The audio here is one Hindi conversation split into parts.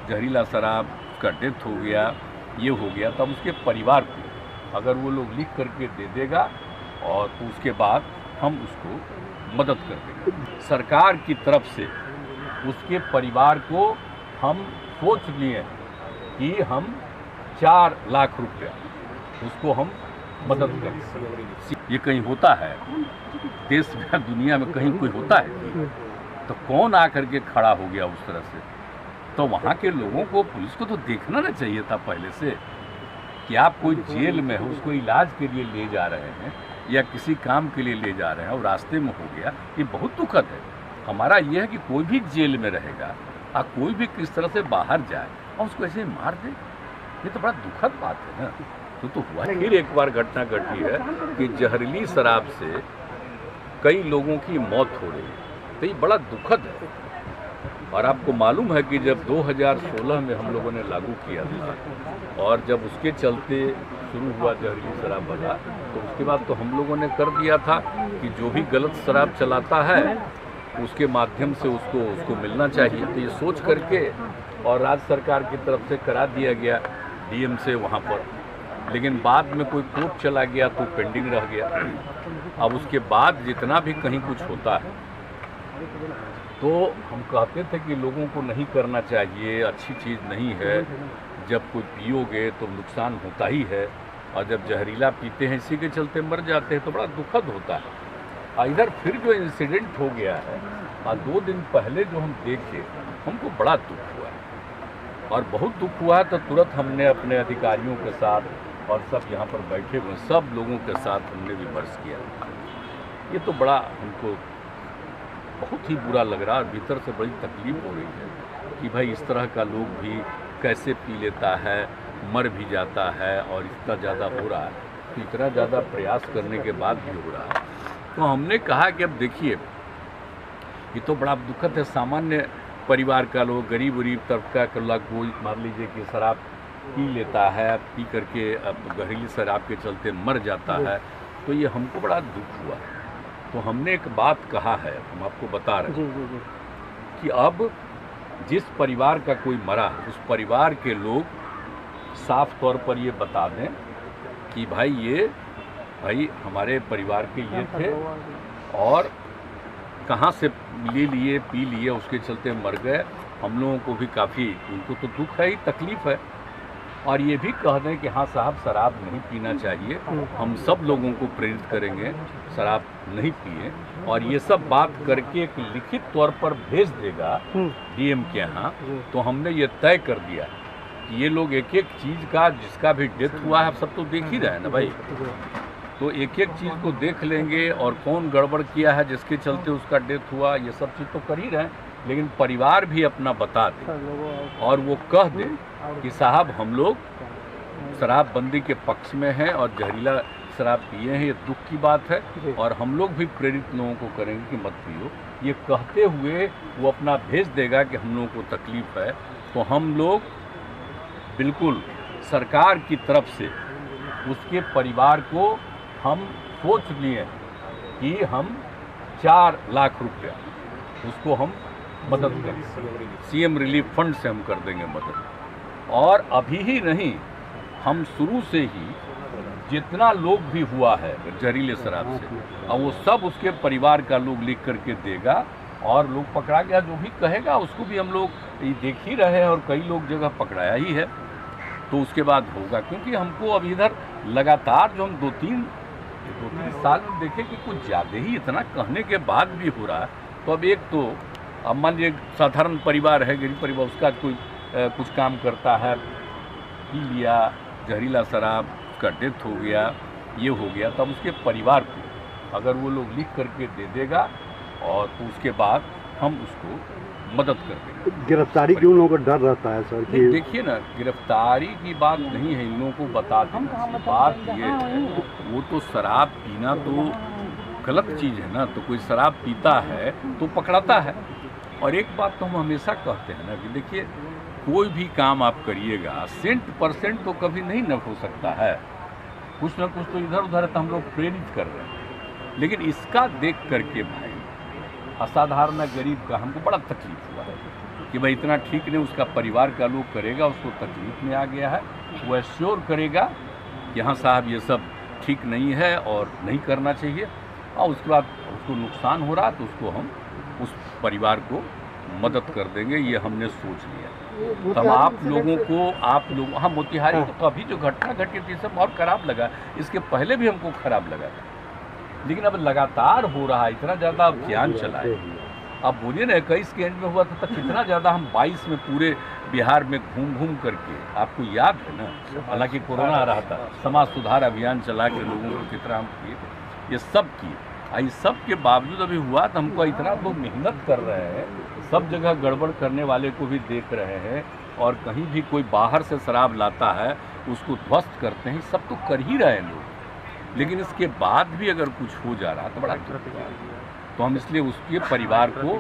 जहरीला शराब, उसका डेथ हो गया, ये हो गया, तब उसके परिवार को अगर वो लोग लिख करके दे देगा और तो उसके बाद हम उसको मदद कर देंगे। सरकार की तरफ से उसके परिवार को हम सोच लिए कि हम 4 लाख रुपया उसको हम मदद करें। ये कहीं होता है देश में, दुनिया में कहीं कोई होता है तो कौन आकर के खड़ा हो गया उस तरह से? तो वहाँ के लोगों को, पुलिस को तो देखना ना चाहिए था पहले से कि आप कोई जेल में हो, उसको इलाज के लिए ले जा रहे हैं या किसी काम के लिए ले जा रहे हैं और रास्ते में हो गया। ये बहुत दुखद है। हमारा ये है कि कोई भी जेल में रहेगा और कोई भी किस तरह से बाहर जाए और उसको ऐसे मार दे, ये तो बड़ा दुखद बात है ना। तो हुआ फिर एक बार घटना घटी है कि जहरीली शराब से कई लोगों की मौत हो रही है, तो ये बड़ा दुखद है। और आपको मालूम है कि जब 2016 में हम लोगों ने लागू किया था और जब उसके चलते शुरू हुआ जहरीली शराब वाला, तो उसके बाद तो हम लोगों ने कर दिया था कि जो भी गलत शराब चलाता है उसके माध्यम से उसको मिलना चाहिए। तो ये सोच करके और राज्य सरकार की तरफ से करा दिया गया डीएम से वहाँ पर, लेकिन बाद में कोई कोर्ट चला गया तो पेंडिंग रह गया। अब उसके बाद जितना भी कहीं कुछ होता है तो हम कहते थे कि लोगों को नहीं करना चाहिए, अच्छी चीज़ नहीं है। जब कोई पियोगे तो नुकसान होता ही है, और जब जहरीला पीते हैं इसी के चलते मर जाते हैं तो बड़ा दुखद होता है। और इधर फिर जो इंसिडेंट हो गया है और 2 दिन पहले जो हम देखे, हमको बड़ा दुख हुआ है और बहुत दुख हुआ है। तो तुरंत हमने अपने अधिकारियों के साथ और सब यहाँ पर बैठे हुए सब लोगों के साथ हमने विमर्श किया। ये तो बड़ा हमको बहुत ही बुरा लग रहा है, भीतर से बड़ी तकलीफ हो रही है कि भाई इस तरह का लोग भी कैसे पी लेता है, मर भी जाता है और इतना ज़्यादा हो रहा है। तो इतना ज़्यादा प्रयास करने के बाद भी हो रहा है। तो हमने कहा कि अब देखिए ये तो बड़ा दुखद है। सामान्य परिवार का लोग, गरीब तबका का लोग, कोई मान लीजिए कि शराब पी लेता है, पी करके अब जहरीली शराब के चलते मर जाता है, तो ये हमको बड़ा दुख हुआ। तो हमने एक बात कहा है, हम आपको बता रहे हैं कि अब जिस परिवार का कोई मरा उस परिवार के लोग साफ तौर पर ये बता दें कि भाई हमारे परिवार के ये थे और कहाँ से ले लिए, पी लिए, उसके चलते मर गए। हम लोगों को भी काफ़ी, उनको तो दुख है ही, तकलीफ़ है। और ये भी कह दें कि हाँ साहब शराब नहीं पीना चाहिए, हम सब लोगों को प्रेरित करेंगे शराब नहीं पिए। और ये सब बात करके एक लिखित तौर पर भेज देगा डीएम के यहाँ। तो हमने ये तय कर दिया कि ये लोग एक एक चीज़ का, जिसका भी डेथ हुआ है, सब तो देख ही रहे हैं ना भाई, तो एक एक चीज़ को देख लेंगे और कौन गड़बड़ किया है जिसके चलते उसका डेथ हुआ, ये सब चीज़ तो कर ही रहे हैं। लेकिन परिवार भी अपना बता दे और वो कह दे कि साहब हम लोग शराबबंदी के पक्ष में हैं और जहरीला शराब पिए हैं, ये दुख की बात है और हम लोग भी प्रेरित लोगों को करेंगे कि मत पियो। ये कहते हुए वो अपना भेज देगा कि हम लोगों को तकलीफ़ है। तो हम लोग बिल्कुल सरकार की तरफ से उसके परिवार को हम सोच लिए कि हम 4 लाख रुपया उसको हम मदद करें। सीएम रिलीफ फंड से हम कर देंगे मदद। और अभी ही नहीं, हम शुरू से ही जितना लोग भी हुआ है जहरीले शराब से, और वो सब उसके परिवार का लोग लिख करके देगा और लोग पकड़ा गया जो भी कहेगा उसको भी हम लोग देख ही रहे हैं और कई लोग जगह पकड़ाया ही है। तो उसके बाद होगा, क्योंकि हमको अब इधर लगातार जो हम 2-3 साल में देखे कि कुछ ज़्यादा ही इतना कहने के बाद भी हो रहा है। तो अब एक तो अब मान लीजिए साधारण परिवार है, गरीब परिवार, उसका कोई कुछ काम करता है, पी लिया जहरीला शराब, उसका डेथ हो गया, ये हो गया, तब उसके परिवार को अगर वो लोग लिख करके दे देगा और तो उसके बाद हम उसको मदद कर देंगे। गिरफ्तारी की उन लोगों को डर रहता है सर कि देखिए ना, गिरफ्तारी की बात नहीं है, इन लोगों को बता दें। बात ये है, वो तो शराब पीना तो गलत चीज़ है ना, तो कोई शराब पीता है तो पकड़ाता है। और एक बात तो हम हमेशा कहते हैं ना कि देखिए कोई भी काम आप करिएगा 100% तो कभी नहीं न हो सकता है, कुछ ना कुछ तो इधर उधर तो हम लोग प्रेरित कर रहे हैं। लेकिन इसका देख करके भाई असाधारण गरीब का हमको बड़ा तकलीफ हुआ है। कि भाई इतना ठीक नहीं, उसका परिवार का लोग करेगा, उसको तकलीफ में आ गया है, वो एश्योर करेगा कि हाँ साहब ये सब ठीक नहीं है और नहीं करना चाहिए, और उसके बाद उसको नुकसान हो रहा तो उसको हम उस परिवार को मदद कर देंगे, ये हमने सोच लिया। तो हम आप लोग हाँ, मोतिहारी तो अभी जो घटना घटी थी सब बहुत खराब लगा, इसके पहले भी हमको खराब लगा था, लेकिन अब लगातार हो रहा है, इतना ज़्यादा अभियान चला है। अब बोलिए ना 21 के एंड में हुआ था, तो कितना ज़्यादा हम 22 में पूरे बिहार में घूम घूम करके, आपको याद है ना, हालांकि कोरोना आ रहा था, समाज सुधार अभियान चला के लोगों को कितना हम किए, ये सब किए। इस सब के बावजूद अभी हुआ तो हमको इतना लोग मेहनत कर रहे हैं, सब जगह गड़बड़ करने वाले को भी देख रहे हैं, और कहीं भी कोई बाहर से शराब लाता है उसको ध्वस्त करते हैं, सब तो कर ही रहे हैं लोग, लेकिन इसके बाद भी अगर कुछ हो जा रहा तो बड़ा दुख है। तो हम इसलिए उसके परिवार को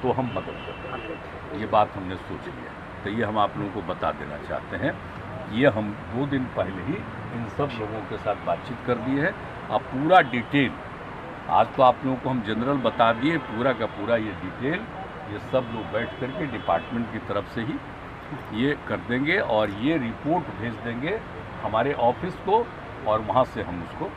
तो हम मदद करते हैं, ये बात हमने सोच लिया। तो ये हम आप लोगों को बता देना चाहते हैं, ये हम 2 दिन पहले ही इन सब लोगों के साथ बातचीत कर दिए है। अब पूरा डिटेल आज तो आप लोगों को हम जनरल बता दिए, पूरा का पूरा ये डिटेल ये सब लोग बैठ करके डिपार्टमेंट की तरफ से ही ये कर देंगे, और ये रिपोर्ट भेज देंगे हमारे ऑफिस को, और वहाँ से हम उसको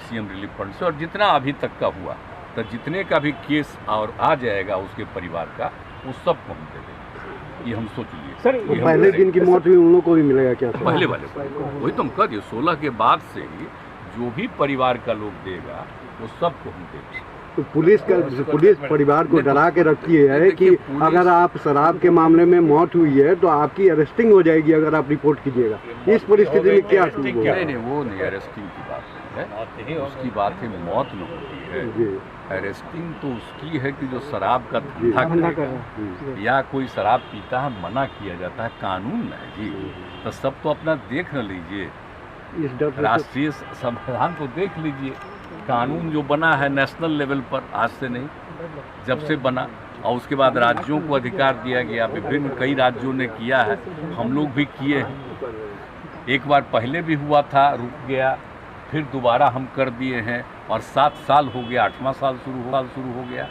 सीएम रिलीफ फंड से, और जितना अभी तक का हुआ तो जितने का भी केस और आ जाएगा उसके परिवार का, उस सब को हम दे देंगे, ये हम सोच लिए। सर पहले दिन की मौत हुई उन लोगों को भी मिलेगा क्या? पहले वाले वही तो हम कह दिए, 16 के बाद से ही जो भी परिवार का लोग देगा वो सबको हम देंगे। तो पुलिस परिवार को डरा के रखती है कि अगर आप शराब के मामले में मौत हुई है तो आपकी अरेस्टिंग हो जाएगी अगर आप रिपोर्ट कीजिएगा। इस परिस्थिति में क्या? नहीं, वो नहीं, अरेस्टिंग की बात नहीं है, उसकी बात है मौत में होती है। अरेस्टिंग तो उसकी है कि जो शराब का धंधा करे या कोई शराब पीता है, मना किया जाता है, कानून है जी। तो सब तो अपना देख न लीजिए, राष्ट्रीय संविधान को देख लीजिए, कानून जो बना है नेशनल लेवल पर, आज से नहीं, जब से बना, और उसके बाद राज्यों को अधिकार दिया गया, विभिन्न कई राज्यों ने किया है, हम लोग भी किए हैं। एक बार पहले भी हुआ था, रुक गया, फिर दोबारा हम कर दिए हैं, और 7 साल हो गया, 8वां साल शुरू हो गया।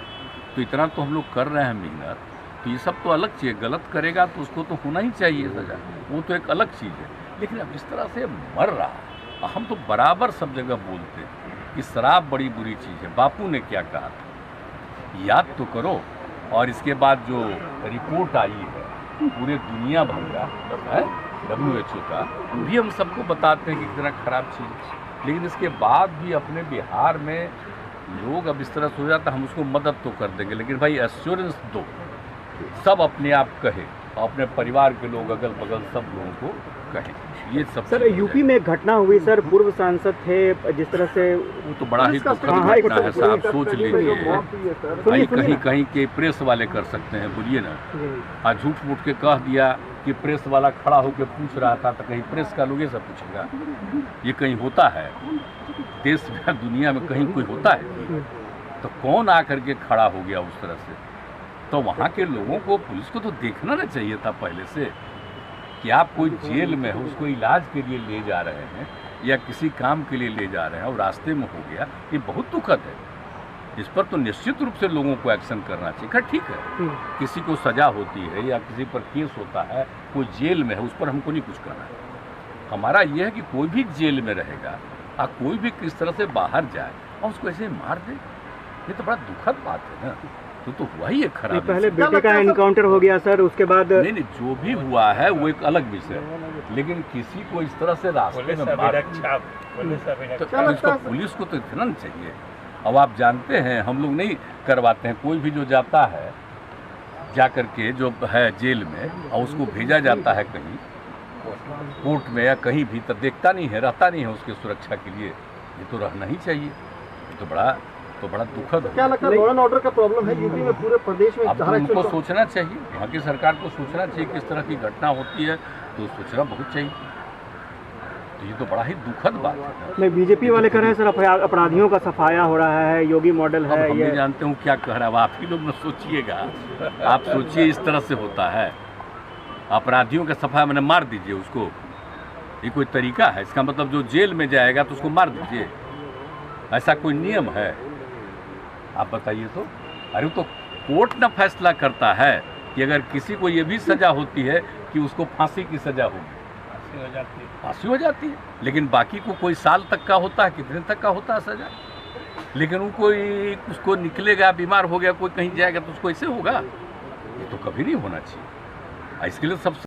तो इतना तो हम लोग कर रहे हैं मेहनत, तो ये सब तो अलग चीज़, गलत करेगा तो उसको तो होना ही चाहिए सजा, वो तो एक अलग चीज़ है। लेकिन अब इस तरह से मर रहा, हम तो बराबर सब जगह बोलते हैं कि शराब बड़ी बुरी चीज़ है। बापू ने क्या कहा था, याद तो करो। और इसके बाद जो रिपोर्ट आई है पूरे दुनिया भर का है, WHO का, भी हम सबको बताते हैं कि कितना खराब चीज़ है। लेकिन इसके बाद भी अपने बिहार में लोग अब इस तरह से हो जाता, हम उसको मदद तो कर देंगे, लेकिन भाई एश्योरेंस दो, सब अपने आप कहे, अपने परिवार के लोग अगल बगल सब लोगों को कहें, ये सब। सर यूपी में एक घटना हुई सर, पूर्व सांसद थे, जिस तरह से वो तो बड़ा ही दुखद घटना है साहब, सोच लीजिए। कहीं कहीं के प्रेस वाले कर सकते हैं, बोलिए ना, आज झूठ मूठ के कह दिया कि प्रेस वाला खड़ा होकर पूछ रहा था, तो कहीं प्रेस का लोग ये सब पूछेगा? ये कहीं होता है देश में, दुनिया में कहीं कोई होता है? तो कौन आकर के खड़ा हो गया उस तरह से? तो वहाँ के लोगों को, पुलिस को तो देखना ना चाहिए था पहले से कि आप कोई जेल में हो, उसको इलाज के लिए ले जा रहे हैं या किसी काम के लिए ले जा रहे हैं और रास्ते में हो गया, ये बहुत दुखद है। इस पर तो निश्चित रूप से लोगों को एक्शन करना चाहिए। ठीक है, किसी को सज़ा होती है या किसी पर केस होता है, कोई जेल में है, उस पर हमको नहीं कुछ करना है। हमारा ये है कि कोई भी जेल में रहेगा और कोई भी किस तरह से बाहर जाए और उसको ऐसे मार दे, ये तो बड़ा दुखद बात है ना। तो हुआ ही एक खराब। पहले बेटे का एनकाउंटर हो गया सर, उसके बाद नहीं, जो भी हुआ है वो एक अलग विषय है, लेकिन किसी को इस तरह से रास्ते में मार, तो इसको पुलिस को तो इतना नहीं चाहिए। अब आप जानते हैं हम लोग नहीं करवाते हैं, कोई भी जो जाता है जा कर के जो है जेल में और उसको भेजा जाता है कहीं कोर्ट में या कहीं भी, तो देखता नहीं है, रहता नहीं है उसके सुरक्षा के लिए, ये तो रहना ही चाहिए। ये तो बड़ा दुखद है। क्या लगता है लॉ एंड ऑर्डर का प्रॉब्लम है यूपी में, पूरे प्रदेश में? अब उनको सोचना चाहिए, वहाँ की सरकार को सोचना चाहिए, किस तरह की घटना होती है तो सोचना बहुत चाहिए। तो ये तो बड़ा ही दुखद बात है। नहीं, बीजेपी वाले कह रहे हैं सर अपराधियों का सफाया हो रहा है, योगी मॉडल है। हम नहीं जानते हूँ क्या कह रहा है, आप ही लोग न सोचिएगा। आप सोचिए इस तरह से होता है, अपराधियों का सफाया मैंने मार दीजिए उसको, ये कोई तरीका है? इसका मतलब जो जेल में जाएगा तो उसको मार दीजिए, ऐसा कोई नियम है? आप बताइए तो। अरे तो कोर्ट ना फैसला करता है कि अगर किसी को ये भी सज़ा होती है कि उसको फांसी की सज़ा होगी, फांसी हो जाती है, लेकिन बाकी को कोई साल तक का होता है, कितने तक का होता है सज़ा। लेकिन वो कोई उसको निकलेगा, बीमार हो गया, कोई कहीं जाएगा तो उसको ऐसे होगा, ये तो कभी नहीं होना चाहिए। इसके लिए सब